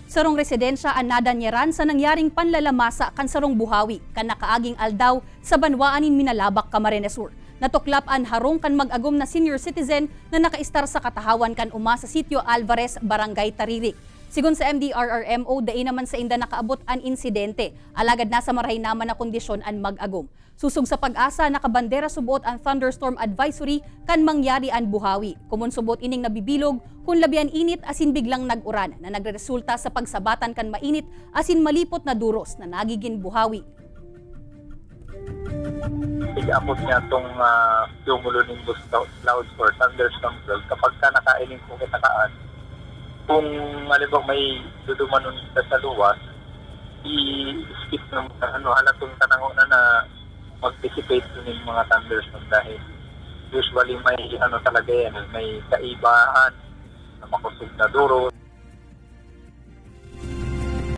Sarong residensya an nadanyeran sa nangyaring panlalamasa kan sarong buhawi kan nakaaging aldaw sa banwaanin Minalabak, Camarines Sur. Natuklap an harong kan mag-agom na senior citizen na nakaistar sa katahawan kan uma sa sitio Alvarez, Barangay Taririk. Sigon sa MDRRMO, dai naman sa inda nakaabot an insidente. Alagad nasa marahay naman na kondisyon an mag-agom. Susug sa pag-asa, nakabandera subuot ang thunderstorm advisory kan mangyari an buhawi. Kumun subot ining nabibilog kung labian init asin biglang nag-uran na nagresulta sa pagsabatan kan mainit asin malipot na duros na nagiging buhawi. Iabot niya itong cumulonimbus clouds or thunderstorm clouds kapag ka nakailing po kitakaan. Kung malibang may dudumanon sa luwas, i-skip ng halatong tanango na mag-dissipate yung mga thunderstorm dahil usually may talaga yan, may kaibaan na makusog na duros